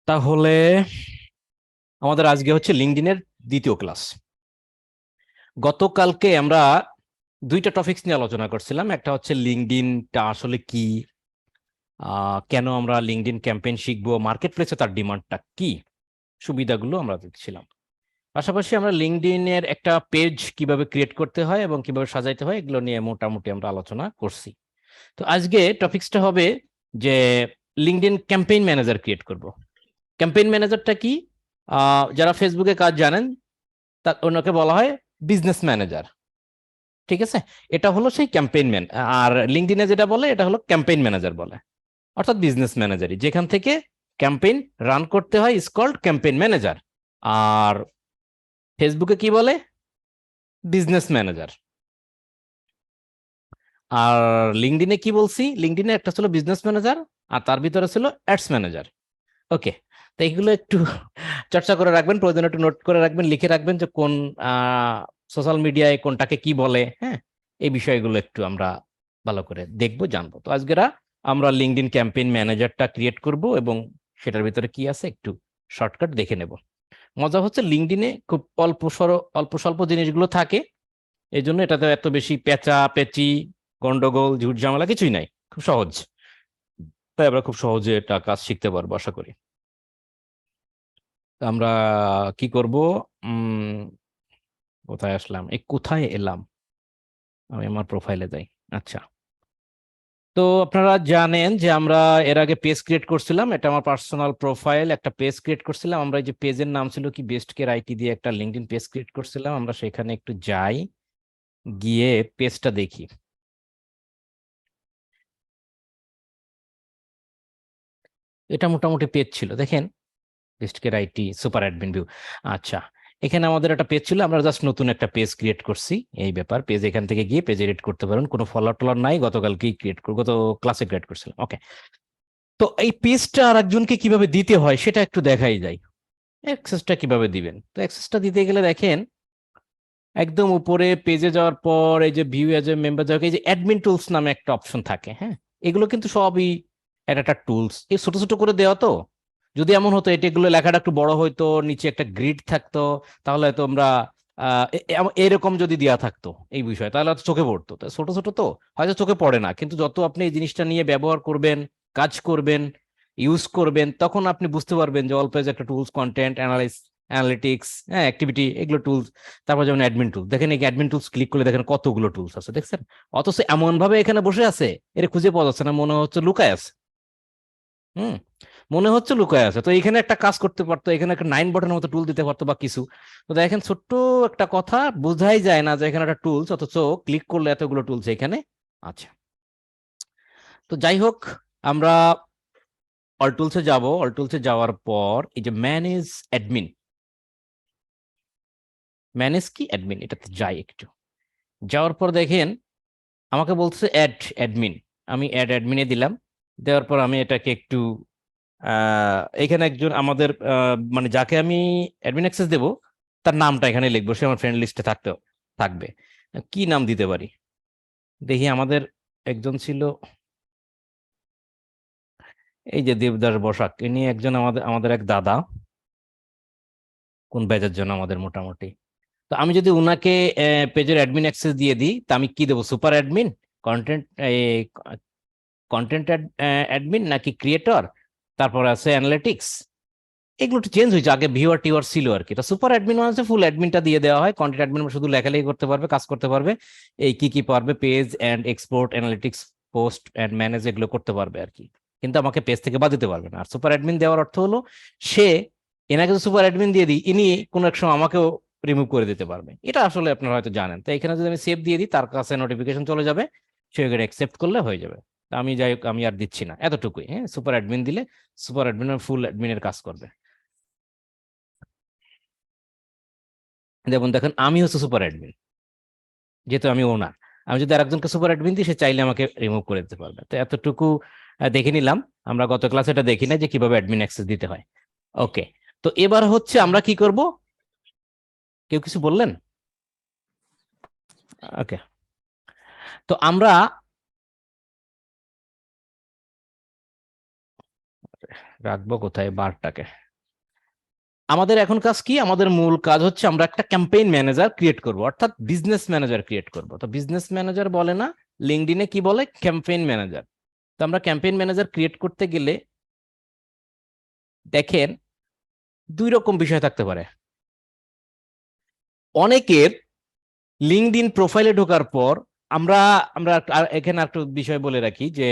তাহলে আমাদের আজকে হচ্ছে লিঙ্কডইনের দ্বিতীয় ক্লাস। গতকালকে আমরা দুইটা টপিকস নিয়ে আলোচনা করছিলাম। একটা হচ্ছে লিঙ্কডইনটা আসলে কি, কেন আমরা লিঙ্কডইন ক্যাম্পেইন শিখবো, মার্কেট প্লেসে তার ডিমান্ডটা কি, সুবিধাগুলো আমরা দেখছিলাম। পাশাপাশি আমরা লিঙ্কডইনের একটা পেজ কিভাবে ক্রিয়েট করতে হয় এবং কিভাবে সাজাইতে হয় এগুলো নিয়ে মোটামুটি আমরা আলোচনা করছি। তো আজকে টপিকসটা হবে যে লিঙ্কডইন ক্যাম্পেইন ম্যানেজার ক্রিয়েট করব। ক্যাম্পেইন ম্যানেজারটা কি? যারা ফেসবুকে কাজ জানেন তার ওনাকে বলা হয় বিজনেস ম্যানেজার। ঠিক আছে, এটা হলো সেই ক্যাম্পেইন ম্যান। আর লিঙ্কডইনে যেটা বলে এটা হলো ক্যাম্পেইন ম্যানেজার বলে, অর্থাৎ বিজনেস ম্যানেজারই, যেখান থেকে ক্যাম্পেইন রান করতে হয় ইজ কল্ড ক্যাম্পেইন ম্যানেজার। আর ফেসবুকে কি বলে? Business manager. আর লিঙ্কডইনে কি বলছি? লিঙ্কডইনে একটা ছিল বিজনেস ম্যানেজার আর তার ভিতরে ছিল অ্যাডস ম্যানেজার। ওকে, তো এইগুলো একটু চর্চা করে রাখবেন, প্রয়োজন একটু নোট করে রাখবেন, লিখে রাখবেন যে কোন সোশ্যাল মিডিয়ায় কোনটাকে কি বলে। হ্যাঁ, এই বিষয়গুলো একটু আমরা ভালো করে দেখবো, জানবো। তো আজকেরা আমরা লিঙ্কডইন ক্যাম্পেইন ম্যানেজারটা ক্রিয়েট করব এবং সেটার ভিতরে কি আছে একটু শর্টকাট দেখে নেব। মজা হচ্ছে লিঙ্কডইনে খুব অল্প স্বল্প জিনিসগুলো থাকে, এই জন্য এটাতে এত বেশি পেঁচা পেঁচি গন্ডগোল ঝুট ঝামেলা কিছুই নাই, খুব সহজ। তাই আমরা খুব সহজে এটা কাজ শিখতে পারবো আশা করি। আমরা কি করব? কোথায় আসলাম, এই কোথায় এলাম, আমি আমার প্রোফাইলে যাই। আচ্ছা, তো আপনারা জানেন যে আমরা এর আগে পেজ ক্রিয়েট করছিলাম, এটা আমার পার্সোনাল প্রোফাইল। একটা পেজ ক্রিয়েট করছিলাম আমরা, এই যে পেজের নাম ছিল কি, বেস্ট কেয়ার আইটি দিয়ে একটা লিঙ্কডইন পেজ ক্রিয়েট করছিলাম আমরা। সেখানে একটু যাই, গিয়ে পেজটা দেখি। এটা মোটামুটি পেজ ছিল, দেখেন, best care IT super admin view. আচ্ছা, এখানে আমাদের একটা পেজ ছিল, আমরা জাস্ট নতুন একটা পেজ ক্রিয়েট করছি। এই ব্যাপার, পেজ এখান থেকে গিয়ে পেজ এডিট করতে পারেন, কোনো ফলোয়ার টলার নাই, গতকালকেই গত ক্লাসে ক্রিয়েট করছিলাম। ওকে, তো এই পেজটা আর একজনকে কিভাবে দিতে হয় সেটা একটু দেখাই যায়। অ্যাক্সেসটা কিভাবে দিবেন? তো অ্যাক্সেসটা দিতে গেলে দেখেন, একদম উপরে পেজে যাওয়ার পর এই যে ভিউ এজ এ মেম্বার যাওয়ার, এই যে অ্যাডমিন টুলস নামে একটা অপশন থাকে। হ্যাঁ, এগুলো কিন্তু সবই একটা একটা টুলস, এই ছোট ছোট করে দেওয়া। তো যদি এমন হতো এগুলো লেখাটা একটু বড় হইতো, নিচে একটা গ্রিড থাকতো, তাহলে হয়তো আমরা এরকম যদি দেওয়া থাকতো এই বিষয়, তাহলে হয়তো চোখে পড়তো। তো ছোট ছোট তো হয়তো চোখে পড়ে না, কিন্তু যত আপনি এই জিনিসটা নিয়ে ব্যবহার করবেন, কাজ করবেন, ইউজ করবেন, তখন আপনি বুঝতে পারবেন যে অল্প একটা টুলস, কন্টেন্ট অ্যানালিটিক্স, হ্যাঁ, অ্যাক্টিভিটি, এগুলো টুলস। তারপর যেমন অ্যাডমিন টুলস, দেখেন এই অ্যাডমিন টুলস ক্লিক করলে দেখেন কতগুলো টুলস আছে, দেখছেন? অথচ এমন ভাবে এখানে বসে আছে, এটা খুঁজে পাওয়া যাচ্ছে না, মনে হচ্ছে লুকায় আছে। হুম, মনে হচ্ছে লুকায় আছে। তো এখানে একটা কাজ করতে পারতো, এখানে একটা 9 বাটনের মতো টুল দিতে পারতো বা কিছু। তো দেখেন ছোট্ট একটা কথা, বোঝাই যায় না যে এখানে একটা টুলস, অথচ ক্লিক করলে এতগুলো টুলস এখানে আছে। তো যাই হোক, আমরা অল টুলসে যাব। অল টুলসে যাওয়ার পর এই যে ম্যানেজ অ্যাডমিন, ম্যানেজ কি অ্যাডমিন, এটাতে যাই একটু। যাওয়ার পর দেখেন আমাকে বলছে অ্যাড অ্যাডমিন। আমি অ্যাড অ্যাডমিনে দিলাম। দেওয়ার পর আমি এটাকে একটু এখানে একজন আমাদের মানে যাকে আমি অ্যাডমিন অ্যাক্সেস দেবো তার নামটা এখানে লিখবো, সে আমার ফ্রেন্ড লিস্টে থাকবে। কি নাম দিতে পারি দেখি। আমাদের একজন ছিল, এই যে দেবদাস বসাক, ইনি একজন আমাদের আমাদের এক দাদা, কোন ব্যাচের জন্য আমাদের মোটামুটি। তো আমি যদি উনাকে পেজের অ্যাডমিন অ্যাক্সেস দিয়ে দিই, তা আমি কি দেবো? Super admin, content content admin, নাকি ক্রিয়েটর, তারপর আছে অ্যানালিটিক্স। এগুলো একটু চেঞ্জ হয়েছে, আগে ভিউয়ার টিওয়ার ছিল আর কি। তো সুপার অ্যাডমিন মানে ফুল অ্যাডমিনটা দিয়ে দেওয়া হয়। কন্টেন্ট অ্যাডমিন শুধু লেখালেখি করতে পারবে, কাজ করতে পারবে, এই কি কি পারবে, page and export, analytics, post and manage, এগুলো করতে পারবে আর কি। কিন্তু আমাকে পেজ থেকে বাদ দিতে পারবে না। আর সুপার অ্যাডমিন দেওয়ার অর্থ হলো সে, এনাকে যদি সুপার অ্যাডমিন দিয়ে দিই, ইনি কোনো এক সময় আমাকেও রিমুভ করে দিতে পারবে। এটা আসলে আপনারা হয়তো জানেন। তো এখানে যদি আমি সেভ দিয়ে দিই, তার কাছে নোটিফিকেশন চলে যাবে, সে এখানে অ্যাকসেপ্ট করলে হয়ে যাবে। তা আমি যাই হোক, আমি আর দিচ্ছি না, এতটুকুই। হ্যাঁ, সুপার অ্যাডমিন দিলে সুপার অ্যাডমিন ফুল অ্যাডমিনের কাজ করবে। যেমন দেখেন, আমি হচ্ছে সুপার অ্যাডমিন, যেহেতু আমি ওনার। আমি যদি আরেকজনকে সুপার অ্যাডমিন দিই, সে চাইলে আমাকে রিমুভ করে দিতে পারবে। তো এতটুকু দেখে নিলাম। আমরা গত ক্লাসে এটা দেখি না যে কিভাবে অ্যাডমিন অ্যাক্সেস দিতে হয়। ওকে, তো এবার হচ্ছে আমরা কি করব? কেউ কিছু বললেন? ওকে, তো আমরা রাখবো কোথায় বারটাকে? আমাদের এখন কাজ কি? আমাদের মূল কাজ হচ্ছে আমরা একটা ক্যাম্পেইন ম্যানেজার ক্রিয়েট করব, অর্থাৎ বিজনেস ম্যানেজার ক্রিয়েট করব। তো বিজনেস ম্যানেজার বলে না, লিঙ্কডইনে কি বলে? Campaign manager. তো আমরা ক্যাম্পেইন ম্যানেজার ক্রিয়েট করতে গেলে দেখেন দুই রকম বিষয় থাকতে পারে। অনেকের লিঙ্কডইন প্রোফাইলে ঢোকার পর আমরা আমরা এখানে একটা বিষয় বলে রাখি যে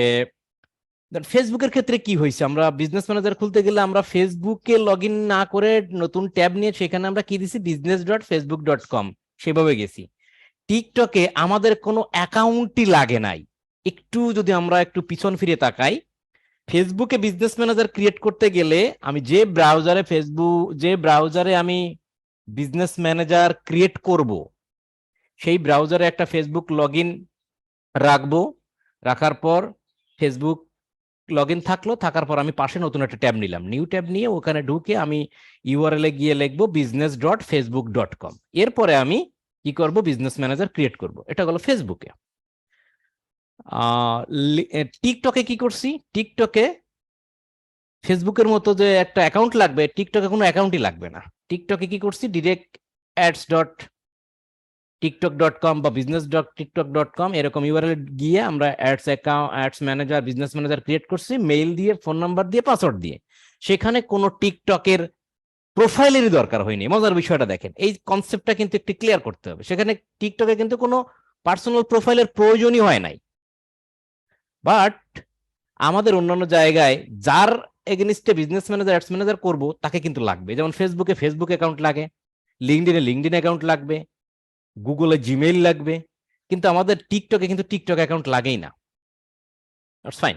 ফেসবুকের ক্ষেত্রে কি হয়েছে, আমরা বিজনেস ম্যানেজার খুলতে গেলে আমরা ফেসবুকে লগ ইন না করে নতুন ট্যাব নিয়ে সেখানে আমরা কি দিছি, business.facebook.com, সেভাবে গেছি। টিকটকে আমাদের কোনো অ্যাকাউন্টই লাগে নাই। একটু যদি আমরা একটু পিছন ফিরে তাকাই, ফেসবুকে বিজনেস ম্যানেজার ক্রিয়েট করতে গেলে আমি যে ব্রাউজারে আমি বিজনেস ম্যানেজার ক্রিয়েট করব, সেই ব্রাউজারে একটা ফেসবুক লগ ইন রাখবো। রাখার পর ফেসবুক লগ ইন থাকার পর আমি পাশে নতুন একটা ট্যাব নিলাম, নিউ ট্যাব নিয়ে ওখানে ঢুকে আমি ইউআরএল এ গিয়ে লিখবো business.facebook.com। এরপরে আমি কি করব, বিজনেস ম্যানেজার ক্রিয়েট করব। এটা হলো ফেসবুকে। টিকটকে কি করছি? টিকটকে ফেসবুকের মতো যে একটা অ্যাকাউন্ট লাগবে, টিকটকে কোনো অ্যাকাউন্টই লাগবে না। টিকটকে কি করছি, ডিরেক্ট ads.tiktok.com বা business.tiktok.com এরকম ইউআরএল গিয়ে আমরা ads manager, business manager create করছি, মেইল দিয়ে, ফোন নাম্বার দিয়ে, পাসওয়ার্ড দিয়ে। সেখানে কোনো টিকটকের প্রোফাইলেরই দরকার হয়নি। মজার বিষয়টা দেখেন, এই কনসেপ্টটা কিন্তু একটু ক্লিয়ার করতে হবে। সেখানে টিকটকে কিন্তু কোনো পার্সোনাল প্রোফাইলের প্রয়োজনই হয় নাই। বাট আমাদের অন্যান্য জায়গায় যার এগেনিস্টে বিজনেস ম্যানেজার, অ্যাডস ম্যানেজার করবো তাকে কিন্তু লাগবে। যেমন ফেসবুকে ফেসবুক অ্যাকাউন্ট লাগে, লিঙ্কডইনে লিঙ্কডইন অ্যাকাউন্ট লাগবে, গুগলে জিমেইল লাগবে, কিন্তু আমাদের টিকটকে কিন্তু টিকটক অ্যাকাউন্ট লাগেই না। ফাইন।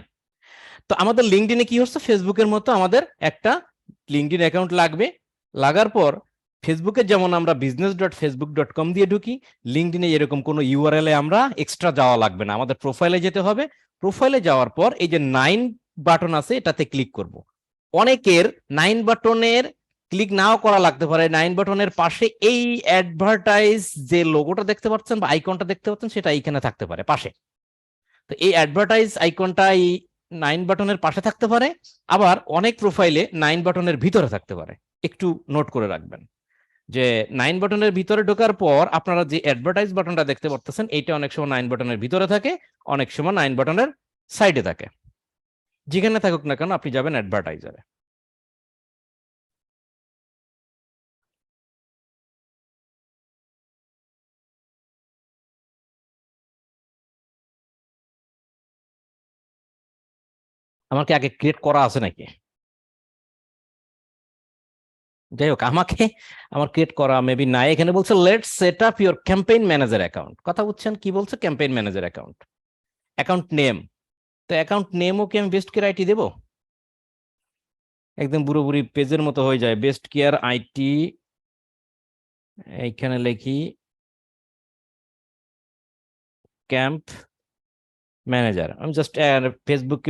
তো আমাদের লিঙ্কডইনে কি হচ্ছে, ফেসবুকের মতো আমাদের একটা লিঙ্কডইন অ্যাকাউন্ট লাগবে। লাগার পর ফেসবুকে যেমন আমরা business.facebook.com দিয়ে ঢুকি, লিঙ্কডইনে এরকম কোনো ইউআরএল এ আমরা এক্সট্রা যাওয়া লাগবে না, আমাদের প্রোফাইলে যেতে হবে। প্রোফাইলে যাওয়ার পর এই যে 9 বাটন আছে এটাতে ক্লিক করব। অনেকের 9 বাটনের ক্লিক নাও করা লাগতে পারে। 9 বাটনের পাশে এই অ্যাডভার্টাইজ যে লোগোটা দেখতে পাচ্ছেন বা আইকনটা দেখতে পাচ্ছেন সেটা এইখানে থাকতে পারে পাশে। তো এই অ্যাডভার্টাইজ আইকনটা এই 9 বাটনের পাশে থাকতে পারে, আবার অনেক প্রোফাইলে 9 বাটনের ভিতরে থাকতে পারে। একটু নোট করে রাখবেন যে 9 বাটনের ভিতরে ঢোকার পর আপনারা যে অ্যাডভার্টাইজ বাটনটা দেখতে পাচ্ছেন এইটা অনেক সময় 9 বাটনের ভিতরে থাকে, অনেক সময় 9 বাটনের সাইডে থাকে। যেখানে থাকুক না কেন আপনি যাবেন অ্যাডভার্টাইজারে। আমার কি আগে ক্রিয়েট করা আছে নাকি? যাই হোক, আমার ক্রিয়েট করা মেবি নাই। এখানে বলছে let's set up your campaign manager account. কথা বুঝছেন কি বলছে? Campaign manager account, account name. তো অ্যাকাউন্ট নেমও কি আমি বেস্ট কেয়ার আইটি দেবো? একদম পুরোপুরি পেজের মতো হয়ে যায়। বেস্ট কেয়ার আইটি, এইখানে লিখি ক্যাম্প ম্যানেজার। আমি জাস্ট ফেসবুক,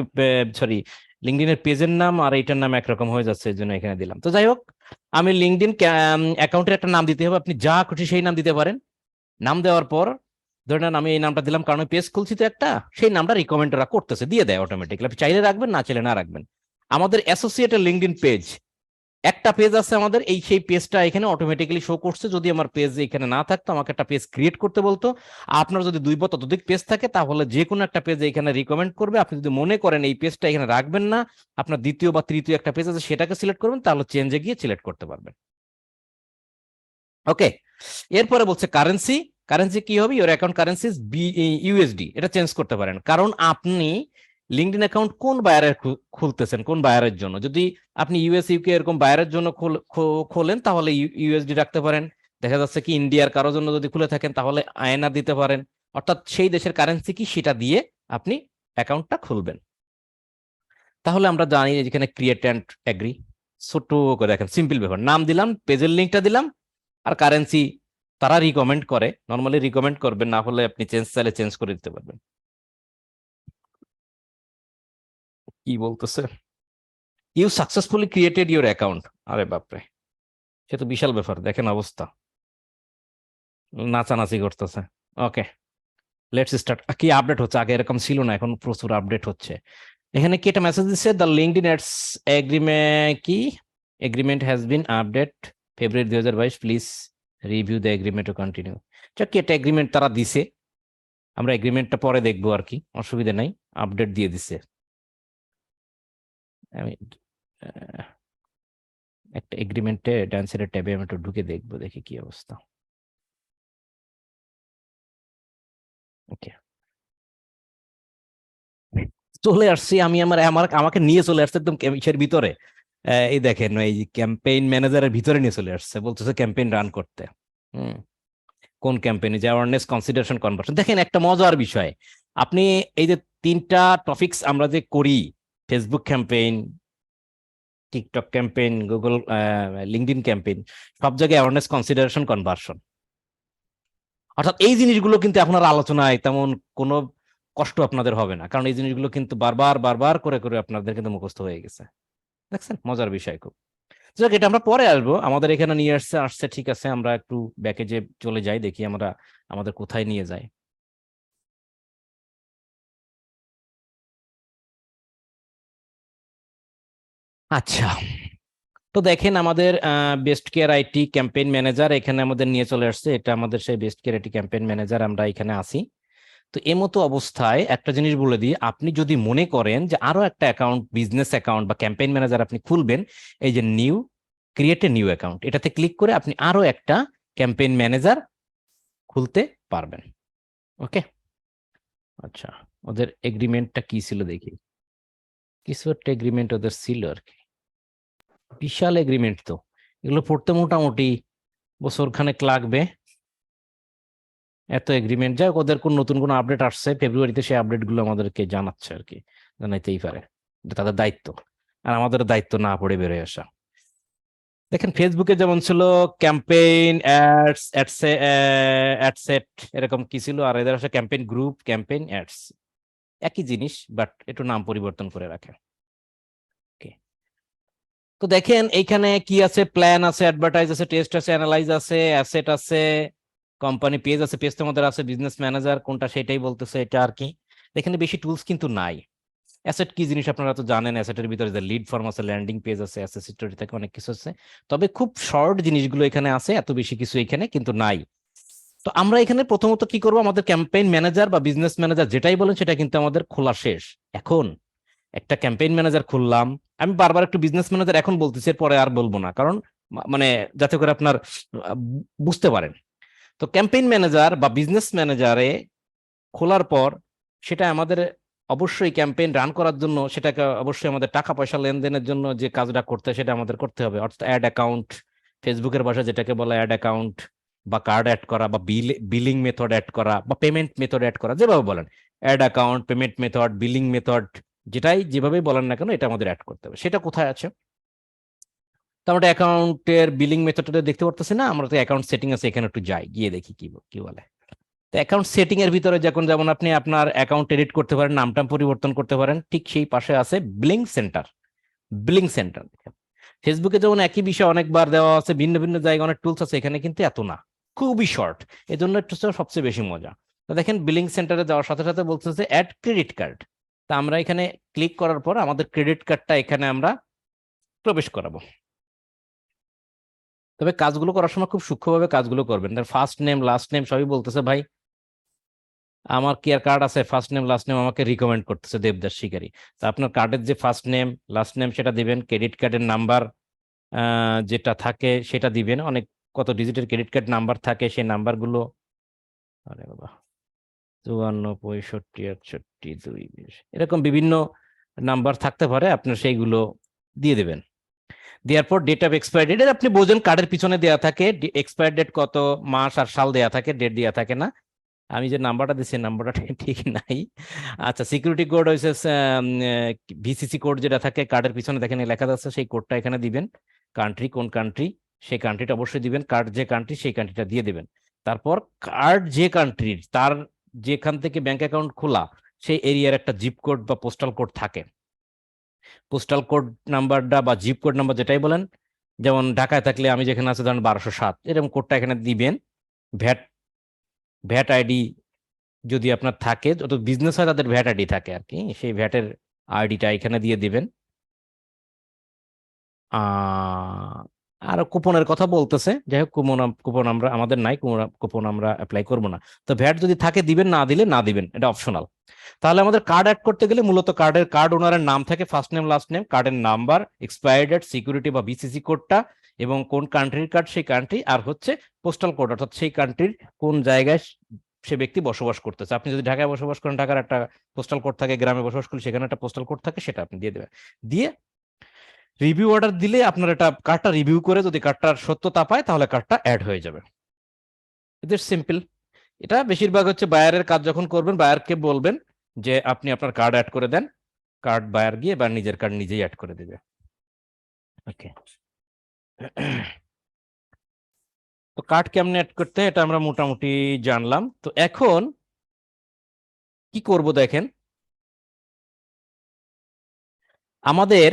সরি, লিঙ্কডইনের পেজের নাম আর এইটার নাম একরকম হয়ে যাচ্ছে, এই জন্য এখানে দিলাম। তো যাই হোক, আমি লিঙ্কডইন অ্যাকাউন্টের একটা নাম দিতে হবে, আপনি যা খুশি সেই নাম দিতে পারেন। নাম দেওয়ার পর ধরে নেন আমি এই নামটা দিলাম, কারণ পেজ খুলছি তো একটা, সেই নামটা রিকমেন্ড ওরা করতেছে, দিয়ে দেয় অটোমেটিক্যালি। আপনি চাইলে রাখবেন, না চাইলে না রাখবেন। আমাদের অ্যাসোসিয়েটেড লিঙ্কডইন পেজ, একটা পেজ আছে আমাদের, সেই পেজটা এখানে অটোমেটিক্যালি শো করছে। যদি আমার পেজ এখানে না থাকতো, আমাকে একটা পেজ ক্রিয়েট করতে বলতো। আপনার যদি 2 বা ততোধিক পেজ থাকে তাহলে যে কোনো একটা পেজ এখানে রিকমেন্ড করবে। আপনি যদি মনে করেন এই পেজটা এখানে রাখবেন না, আপনার দ্বিতীয় বা তৃতীয় একটা পেজ আছে সেটাকে সিলেক্ট করবেন, তাহলে চেঞ্জে গিয়ে সিলেক্ট করতে পারবেন। ওকে। এরপরে বলছে কারেন্সি। কারেন্সি কি হবে? Your account currency USD. এটা চেঞ্জ করতে পারেন, কারণ আপনি লিঙ্কডইন অ্যাকাউন্ট কোন বায়ারের খুলতেছেন, কোন বায়ারের জন্য। যদি আপনি ইউএস ইউকে এরকম বায়ারের জন্য খোলেন তাহলে ইউএসডি রাখতে পারেন। দেখা যাচ্ছে কি ইন্ডিয়ার কারোর জন্য যদি খুলে থাকেন তাহলে আয়না দিতে পারেন। অর্থাৎ সেই দেশের কারেন্সি কি সেটা দিয়ে আপনি অ্যাকাউন্টটা খুলবেন। তাহলে আমরা জানি যেখানে ক্রিয়েট অ্যান্ড অ্যাগ্রি, ছোট করে দেখেন সিম্পল ব্যাপার। নাম দিলাম, পেজের লিঙ্কটা দিলাম, আর কারেন্সি তারা রিকমেন্ড করে, নর্মালি রিকমেন্ড করবেন, না হলে আপনি চাইলে চেঞ্জ করে দিতে পারবেন। কি বলতেছে? You successfully created your account. আরে বাপরে, সে তো বিশাল ব্যাপার, দেখেন অবস্থা, নাচানাচি করতেছে। ওকে, লেটস স্টার্ট। কি আপডেট হচ্ছে? আগে এরকম ছিল না, এখন প্রচুর আপডেট হচ্ছে। এখানে কি একটা মেসেজ দিচ্ছে, দ্য লিঙ্কডইন অ্যাডস এগ্রিমেন্ট কি agreement has been update February 2022, please review the agreement to continue. কি একটা এগ্রিমেন্ট তারা দিছে, আমরা এগ্রিমেন্টটা পরে দেখবো আর কি, অসুবিধা নাই, আপডেট দিয়ে দিছে। আমি একটা এগ্রিমেন্টে ডান্সের ট্যাবে আমি একটু ঢুকে দেখবো, দেখি কি অবস্থা। ওকে, চলে আসছি আমি, আমাকে নিয়ে চলে আসছে একদম ইসের ভিতরে। এই দেখেন এই ক্যাম্পেইন ম্যানেজারের ভিতরে নিয়ে চলে আসছে, বলতেছে ক্যাম্পেইন রান করতে। হুম, কোন ক্যাম্পেইনে, যে অ্যাওয়ারনেস, কনসিডারেশন, কনভার্সন। দেখেন একটা মজার বিষয়, আপনি এই যে তিনটা টপিকস আমরা যে করি, Facebook campaign, TikTok campaign, Google LinkedIn campaign, সব জায়গায় অ্যাওয়ারনেস, কনসিডারেশন, কনভার্সন। অর্থাৎ এই জিনিসগুলো কিন্তু এখন আর আলোচনায় তেমন কোনো কষ্ট আপনাদের হবে না, কারণ এই জিনিসগুলো কিন্তু বারবার বারবার করে করে আপনাদের কিন্তু মুখস্থ হয়ে গেছে। দেখছেন মজার বিষয় খুব। যাক, এটা আমরা পরে আসবো, আমাদের এখানে নিয়ে আসছে আসছে ঠিক আছে, আমরা একটু ব্যাকে যে চলে যাই, দেখি আমরা আমাদের কোথায় নিয়ে যায়। আচ্ছা, তো দেখেন আমাদের best care IT campaign manager এখানে আমাদের নিয়ে চলে আসছে, এটা আমাদের সেই best care IT campaign manager, আমরা এখানে আছি। তো এই মতো অবস্থায় একটা জিনিস বলে দিই, আপনি যদি মনে করেন যে আরো একটা অ্যাকাউন্ট, বিজনেস অ্যাকাউন্ট বা ক্যাম্পেইন ম্যানেজার আপনি খুলবেন, এই যে new, create a new account, এটাতে ক্লিক করে আপনি আরো একটা ক্যাম্পেইন ম্যানেজার খুলতে পারবেন। ওকে, আচ্ছা, ওদের এগ্রিমেন্টটা কি ছিল দেখি, কিছু একটা এগ্রিমেন্ট ওদের ছিল আর কি, বিশাল এগ্রিমেন্ট তো, এগুলো পড়তে মোটামুটি বছর খানেক লাগবে, এত এগ্রিমেন্ট। যাই হোক, ওদের কোন নতুন কোন আপডেট আসছে ফেব্রুয়ারিতে, সেই আপডেট গুলো আমাদেরকে জানাচ্ছে আর কি, জানাইতেই পারে, এটা তাদের দায়িত্ব, আর আমাদের দায়িত্ব না পড়ে বেরোয় আসা। দেখেন ফেসবুকে যেমন ছিল ক্যাম্পেইন অ্যাডস, অ্যাডসেট, এরকম কি ছিল, আর এদের আসলে ক্যাম্পেইন গ্রুপ, ক্যাম্পেইন অ্যাডস, একই জিনিস, বাট একটু নাম পরিবর্তন করে রাখে। Okay. তো দেখেন এইখানে কি আছে, প্ল্যান আছে, অ্যাডভার্টাইজ আছে, টেস্ট আছে, অ্যানালাইজ আছে, অ্যাসেট আছে, কোম্পানি পেজ আছে, পেজ তো আমাদের আছে, বিজনেস ম্যানেজার কোনটা সেটাই বলতেছে এটা আর কি। এখানে বেশি টুলস কিন্তু নাই। অ্যাসেট কি জিনিস আপনারা তো জানেন, অ্যাসেটের ভিতরে যে লিড ফর্ম আছে, ল্যান্ডিং পেজ আছে, অ্যাসেস হিস্টোরি থেকে অনেক কিছু আছে, তবে খুব শর্ট জিনিসগুলো এখানে আছে, এত বেশি কিছু এখানে কিন্তু নাই। তো আমরা এখানে প্রথমত কি করব, আমাদের ক্যাম্পেইন ম্যানেজার বা বিজনেস ম্যানেজার যেটাই বলেন সেটা কিন্তু আমাদের খোলা শেষ। এখন একটা ক্যাম্পেইন ম্যানেজার খুললাম, আমি বারবার একটু বিজনেস ম্যানেজার এখন বলতেছি, এরপরে আর বলবো না, কারণ মানে যাতে করে আপনার বুঝতে পারেন। তো ক্যাম্পেইন ম্যানেজার বা বিজনেস ম্যানেজারে খোলার পর সেটা আমাদের অবশ্যই ক্যাম্পেইন রান করার জন্য, সেটাকে অবশ্যই আমাদের টাকা পয়সা লেনদেনের জন্য যে কাজটা করতে হয় সেটা আমাদের করতে হবে, অর্থাৎ অ্যাড অ্যাকাউন্ট, ফেসবুকের ভাষায় যেটাকে বলে অ্যাড অ্যাকাউন্ট, বা কার্ড অ্যাড করা, বা বিলিং মেথড অ্যাড করা, বা পেমেন্ট মেথড অ্যাড করা, যেভাবে বলেন, add account, payment method, billing method, যেটাই যেভাবেই বলেন না কেন, এটা আমাদের অ্যাড করতে হবে। সেটা কোথায় আছে, তো আমরা অ্যাকাউন্টের বিলিং মেথডটা দেখতে পারতেছি না, আমরা তো অ্যাকাউন্ট সেটিং আছে, এখানে একটু যাই, গিয়ে দেখি কি কি বলে। তো অ্যাকাউন্ট সেটিং এর ভিতরে যখন, যেমন আপনি আপনার অ্যাকাউন্ট এডিট করতে পারেন, নামটাম পরিবর্তন করতে পারেন, ঠিক সেই পাশে আছে বিলিং সেন্টার। বিলিং সেন্টার, ফেসবুকে যেমন একই বিষয় অনেকবার দেওয়া আছে, ভিন্ন ভিন্ন জায়গায় অনেক টুলস আছে, এখানে কিন্তু এত না, খুবই শর্ট, এই জন্য একটু সবচেয়ে বেশি মজা। তো দেখেন বিলিং সেন্টারে যাওয়ার সাথে সাথে বলতেছে অ্যাড ক্রেডিট কার্ড। তা আমরা এখানে ক্লিক করার পর আমাদের ক্রেডিট কার্ডটা এখানে আমরা প্রবেশ করাবো। তবে কাজগুলো করার সময় খুব সূক্ষ্মভাবে কাজগুলো করবেন, ফার্স্ট নেম লাস্ট নেম সবই বলতেছে ভাই, আমার কি আর কার্ড আছে, ফার্স্ট নেম লাস্ট নেম আমাকে রিকমেন্ড করতেছে দেবদাস শিকারী। তো আপনার কার্ডের যে ফার্স্ট নেম লাস্ট নেম সেটা দিবেন, ক্রেডিট কার্ডের নাম্বার যেটা থাকে সেটা দিবেন, অনেক কত ডিজিটের ক্রেডিট কার্ড নাম্বার থাকে, সেই নাম্বারগুলো, আরে বাবা, 54, 65, 68, 2, 20, এরকম বিভিন্ন নাম্বার থাকতে পারে, আপনার সেইগুলো দিয়ে দেবেন। দেওয়ার পর ডেট অফ এক্সপায়ার ডেট, আপনি বোঝেন কার্ডের পিছনে দেওয়া থাকে এক্সপায়ার ডেট, কত মাস আর সাল দেওয়া থাকে, ডেট দেওয়া থাকে না। আমি যে নাম্বারটা দিচ্ছি নাম্বারটা ঠিক নাই। আচ্ছা, সিকিউরিটি কোড হয়েছে, ভিসিসি কোড যেটা থাকে কার্ডের পিছনে দেখেন লেখা আছে, সেই কোডটা এখানে দিবেন। কান্ট্রি কোন কান্ট্রি, সেই কান্ট্রিটা অবশ্যই দিবেন, কার্ড যে কান্ট্রি সেই কান্ট্রিটা দিয়ে দিবেন। তারপর কার্ড যে কান্ট্রির, তার যেখান থেকে ব্যাংক অ্যাকাউন্ট খোলা সেই এরিয়ার একটা জিপ কোড বা পোস্টাল কোড থাকে, পোস্টাল কোড নাম্বারটা বা জিপ কোড নাম্বার যেটাই বলেন, যেমন ঢাকায় থাকলে আমি যেখানে আছে ধরেন 1207, এরকম কোডটা এখানে দিবেন। ভ্যাট ভ্যাট আইডি যদি আপনার থাকে, যত বিজনেস হয় তাদের ভ্যাট আইডি থাকে আর কি, সেই ভ্যাটের আইডিটা এখানে দিয়ে দিবেন। আর কুপনের কথা বলতেছে, যাই হোক কুপন কুপন আমরা আমাদের নাই, কুপন আমরা অ্যাপ্লাই করব না। তো ভ্যাট যদি থাকে দিবেন, না দিলে না দিবেন, এটা অপশনাল। তাহলে আমাদের কার্ড অ্যাড করতে গেলে মূলত কার্ড ওনারের নাম থাকে, ফার্স্ট নেম লাস্ট নেম, কার্ডের নাম্বার, এক্সপায়ারি ডেট, সিকিউরিটি বা বিসিসি কোডটা, এবং কোন কান্ট্রির কার্ড সেই কান্ট্রি, আর হচ্ছে পোস্টাল কোড, অর্থাৎ সেই কান্ট্রির কোন জায়গায় সে ব্যক্তি বসবাস করতেছে। আপনি যদি ঢাকায় বসবাস করেন, ঢাকার একটা পোস্টাল কোড থাকে, গ্রামে বসবাস করলে সেখানে একটা পোস্টাল কোড থাকে, সেটা আপনি দিয়ে দেবেন। দিয়ে রিভিউ অর্ডার দিলে আপনার এটা কার্ডটা রিভিউ করে যদি কার্ডটার সত্যতা পায় তাহলে কার্ডটা অ্যাড হয়ে যাবে। এটা সিম্পল। এটা বেশিরভাগ হচ্ছে বায়ারের কাজ। যখন করবেন বায়ারকে বলবেন যে আপনি আপনার কার্ড অ্যাড করে দেন, কার্ড বায়ার গিয়ে বা নিজের কার্ড নিজেই অ্যাড করে দেবে। ওকে, তো কার্ড কেমনে অ্যাড করতে হয় এটা আমরা মোটামুটি জানলাম। তো এখন কি করব দেখেন, আমাদের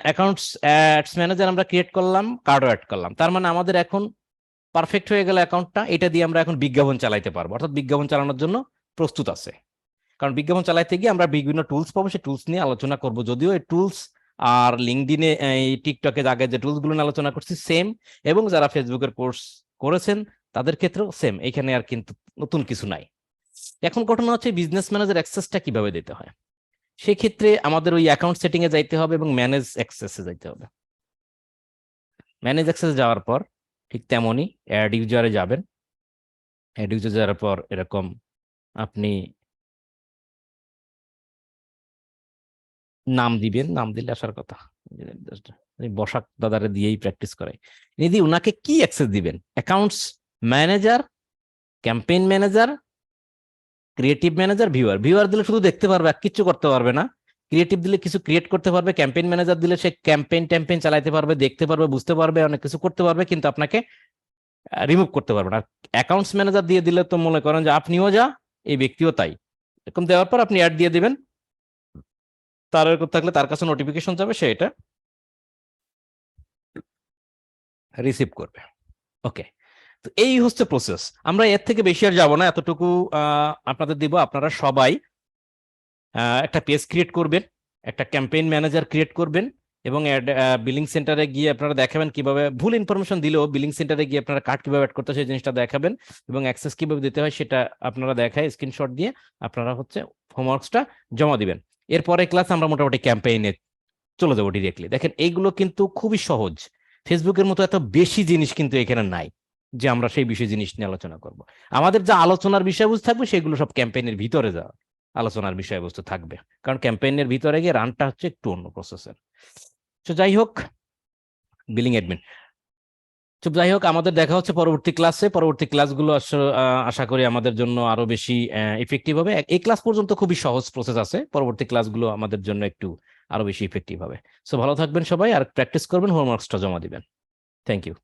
অ্যাকাউন্টস অ্যাডস ম্যানেজার আমরা ক্রিয়েট করলাম, কার্ডও অ্যাড করলাম, তার মানে আমাদের এখন পারফেক্ট হয়ে গেল অ্যাকাউন্টটা। এটা দিয়ে আমরা এখন বিজ্ঞাপন চালাইতে পারবো, অর্থাৎ বিজ্ঞাপন চালানোর জন্য প্রস্তুত আছে। কারণ বিজ্ঞাপন চালাইতে গিয়ে আমরা বিভিন্ন টুলস পাবো, সেই টুলস নিয়ে আলোচনা করব। যদিও এই টুলস আর লিঙ্কডিনে, এই টিকটকে আগে যে টুলস গুলো নিয়ে আলোচনা করছি সেম, এবং যারা ফেসবুকের কোর্স করেছেন তাদের ক্ষেত্রেও সেম, এখানে আর কিন্তু নতুন কিছু নাই। এখন ঘটনা হচ্ছে বিজনেস ম্যানেজার অ্যাক্সেসটা কিভাবে দিতে হয়। সেক্ষেত্রে আমাদের ওই অ্যাকাউন্ট সেটিং এ যাইতে হবে এবং ম্যানেজ অ্যাক্সেসে যাইতে হবে। ম্যানেজ অ্যাক্সেস যাওয়ার পর ঠিক তেমনই অ্যাড ইউজারে যাবেন। অ্যাড ইউজার যাওয়ার পর এরকম আপনি নাম দিবেন, নাম দিলে আসার কথা। বসাক দাদারে দিয়েই প্র্যাকটিস করে। যদি উনাকে কি অ্যাক্সেস দিবেন, accounts manager, campaign manager, creative manager, viewer. Viewer দিলে শুধু দেখতে পারবে আর কিচ্ছু করতে পারবে না। ক্রিয়েটিভ দিলে কিছু ক্রিয়েট করতে পারবে। ক্যাম্পেইন ম্যানেজার দিলে সে ক্যাম্পেইন চালাতে পারবে, দেখতে পারবে, বুঝতে পারবে, অনেক কিছু করতে পারবে, কিন্তু আপনাকে রিমুভ করতে পারবে না। অ্যাকাউন্টস ম্যানেজার দিয়ে দিলে তো মনে করেন যে আপনিও যা, এই ব্যক্তিও তাই। এরকম দেওয়ার পর আপনি অ্যাড দিয়ে দিবেন, তার এরকম থাকলে তার কাছে নোটিফিকেশন যাবে, সে এটা রিসিভ করবে। ওকে, তো এই হচ্ছে প্রসেস। আমরা এর থেকে বেশি আর যাবো না, এতটুকু আপনাদের দিব। আপনারা সবাই একটা পেজ ক্রিয়েট করবেন, একটা ক্যাম্পেইন ম্যানেজার ক্রিয়েট করবেন, এবং বিলিং সেন্টারে গিয়ে আপনারা দেখাবেন কিভাবে, ভুল ইনফরমেশন দিলেও বিলিং সেন্টারে গিয়ে আপনারা কার্ড কিভাবে অ্যাড করতে হয় সেই জিনিসটা দেখাবেন, এবং অ্যাক্সেস কিভাবে দিতে হয় সেটা আপনারা দেখায় স্ক্রিনশট দিয়ে আপনারা হচ্ছে হোমওয়ার্কসটা জমা দিবেন। এরপরে ক্লাস আমরা মোটামুটি ক্যাম্পেইনে চলে যাবো ডিরেক্টলি। দেখেন এইগুলো কিন্তু খুবই সহজ, ফেসবুকের মতো এত বেশি জিনিস কিন্তু এখানে নাই যে আমরা সেই বিষয় জিনিস নিয়ে আলোচনা করব। আমাদের যা আলোচনার বিষয়বস্তু থাকবে সেগুলো সব ক্যাম্পেইনের ভিতরে যাওয়া আলোচনার বিষয়বস্তু থাকবে, কারণ ক্যাম্পেইনের ভিতরে গিয়ে রানটা হচ্ছে একটু অন্য প্রসেসের। তো যাই হোক, বিলিং অ্যাডমিন। তো যাই হোক, আমাদের দেখা হচ্ছে পরবর্তী ক্লাসে। পরবর্তী ক্লাসগুলো আশা করি আমাদের জন্য আরো বেশি ইফেক্টিভ হবে। এই ক্লাস পর্যন্ত খুবই সহজ প্রসেস আছে, পরবর্তী ক্লাসগুলো আমাদের জন্য একটু আরো বেশি ইফেক্টিভ হবে। সো ভালো থাকবেন সবাই, আর প্র্যাকটিস করবেন, হোমওয়ার্কসটা জমা দিবেন। Thank you.